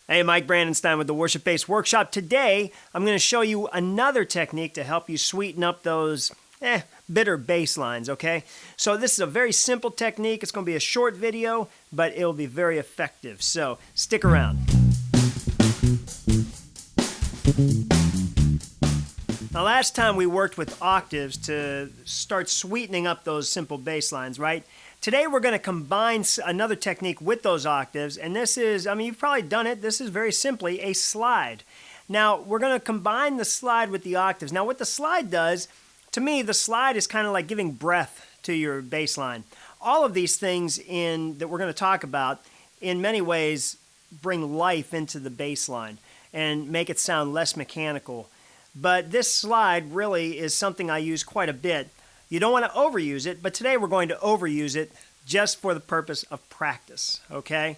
Hey, Mike Brandenstein with the Worship Bass Workshop. Today, I'm going to show you another technique to help you sweeten up those bitter bass lines, okay? So this is a very simple technique. It's going to be a short video, but it'll be very effective. So stick around. Now, last time we worked with octaves to start sweetening up those simple bass lines, right? Today we're going to combine another technique with those octaves, and this is, you've probably done it. This is very simply a slide. Now, we're going to combine the slide with the octaves. Now, what the slide does, to me, the slide is kind of like giving breath to your bass line. All of these things that we're going to talk about, in many ways, bring life into the bass line and make it sound less mechanical. But this slide really is something I use quite a bit. You don't want to overuse it, but today we're going to overuse it just for the purpose of practice, okay?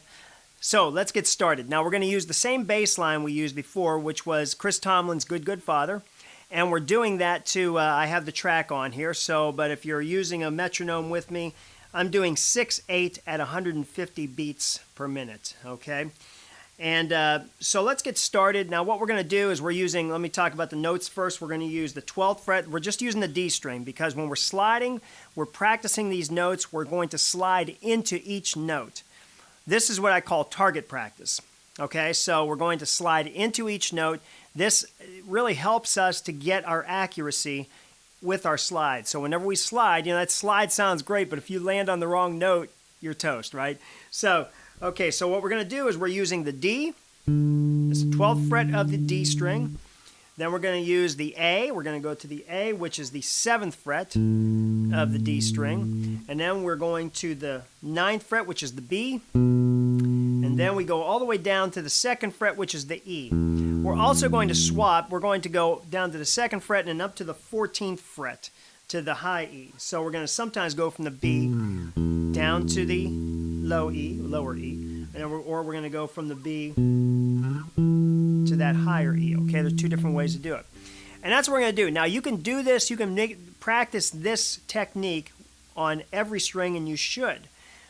So let's get started. Now we're going to use the same bass line we used before, which was Chris Tomlin's Good Good Father, and we're doing that to, I have the track on here, but if you're using a metronome with me, I'm doing 6/8 at 150 beats per minute, okay? And so let's get started. Now what we're going to do is let me talk about the notes first. We're going to use the 12th fret. We're just using the D string because when we're sliding, we're practicing these notes. We're going to slide into each note. This is what I call target practice. Okay, so we're going to slide into each note. This really helps us to get our accuracy with our slide. So whenever we slide, that slide sounds great, but if you land on the wrong note, you're toast, right? Okay, so what we're going to do is we're using the D. It's the 12th fret of the D string. Then we're going to use the A. We're going to go to the A, which is the 7th fret of the D string. And then we're going to the 9th fret, which is the B. And then we go all the way down to the 2nd fret, which is the E. We're also going to swap. We're going to go down to the 2nd fret and up to the 14th fret to the high E. So we're going to sometimes go from the B down to the lower E, or we're going to go from the B to that higher E. Okay, there's two different ways to do it. And that's what we're going to do. Now, you can do this, you can practice this technique on every string, and you should.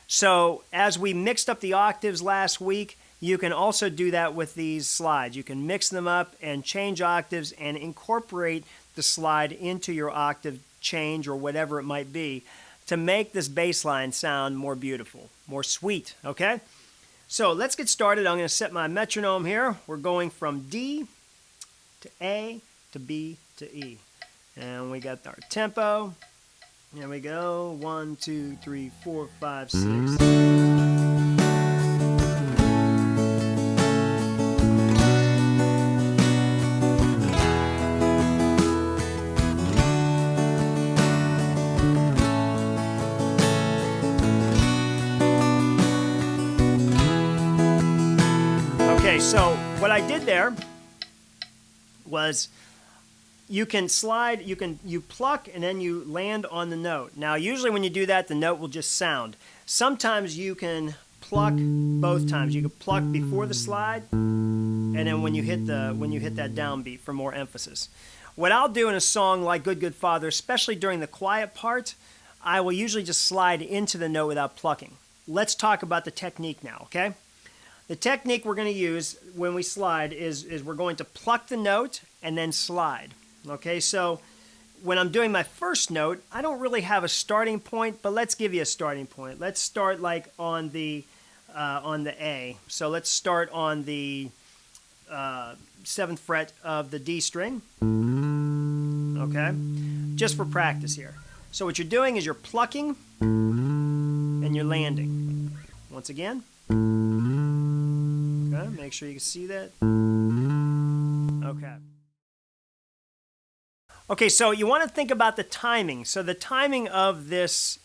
So, as we mixed up the octaves last week, you can also do that with these slides. You can mix them up and change octaves and incorporate the slide into your octave change or whatever it might be to make this bass line sound more beautiful, more sweet, okay? So let's get started. I'm going to set my metronome here. We're going from D to A to B to E. And we got our tempo. Here we go. 1, 2, 3, 4, 5, 6. Okay, so what I did there was you can slide, you pluck and then you land on the note. Now usually when you do that, the note will just sound. Sometimes you can pluck both times. You can pluck before the slide and then when you hit that downbeat for more emphasis. What I'll do in a song like Good Good Father, especially during the quiet part, I will usually just slide into the note without plucking. Let's talk about the technique now, okay? The technique we're going to use when we slide is we're going to pluck the note and then slide. Okay, so when I'm doing my first note, I don't really have a starting point, but let's give you a starting point. Let's start like on the A. So let's start on the 7th fret of the D string. Okay, just for practice here. So what you're doing is you're plucking and you're landing. Once again. Okay, make sure you can see that. Okay. Okay, so you want to think about the timing. So the timing of this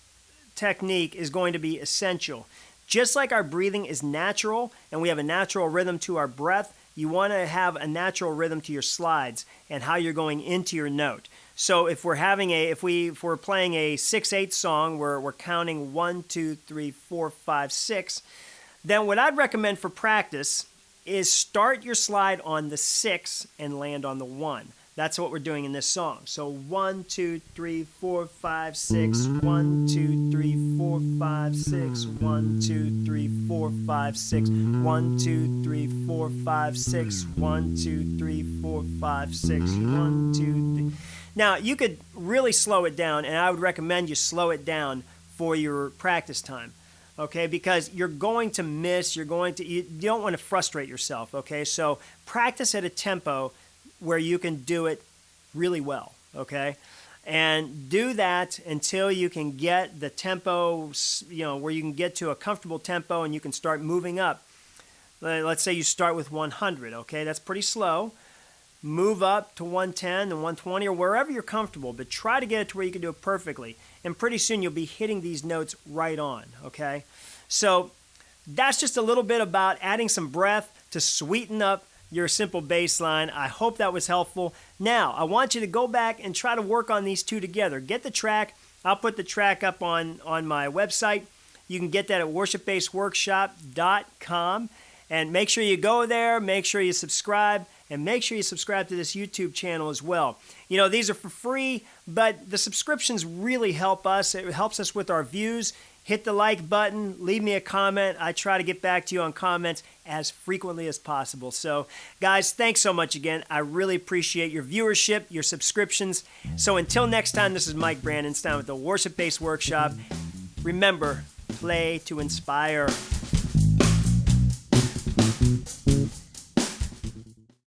technique is going to be essential. Just like our breathing is natural and we have a natural rhythm to our breath, you want to have a natural rhythm to your slides and how you're going into your note. So if we're playing a 6/8 song where we're counting 1, 2, 3, 4, 5, 6, then what I'd recommend for practice is start your slide on the 6 and land on the 1. That's what we're doing in this song. So 1, 2, 3, 4, 5, 6. 1, 2, 3, 4, 5, 6. 1, 2, 3, 4, 5, 6. 1, 2, 3, 4, 5, 6. 1, 2, 3, 4, 5, 6. 1, 2, 3. Now, you could really slow it down, and I would recommend you slow it down for your practice time. Okay, because you're going to miss, you don't want to frustrate yourself, okay? So practice at a tempo where you can do it really well, okay? And do that until you can get the tempo, where you can get to a comfortable tempo and you can start moving up. Let's say you start with 100, okay? That's pretty slow. Move up to 110 and 120 or wherever you're comfortable, but try to get it to where you can do it perfectly. And pretty soon you'll be hitting these notes right on, okay? So that's just a little bit about adding some breath to sweeten up your simple bass line. I hope that was helpful. Now, I want you to go back and try to work on these two together. Get the track. I'll put the track up on my website. You can get that at worshipbassworkshop.com. And make sure you go there, make sure you subscribe, and make sure you subscribe to this YouTube channel as well. You know, these are for free, but the subscriptions really help us. It helps us with our views. Hit the like button, leave me a comment. I try to get back to you on comments as frequently as possible. So, guys, thanks so much again. I really appreciate your viewership, your subscriptions. So until next time, this is Mike Brandenstein with the Worship Bass Workshop. Remember, play to inspire.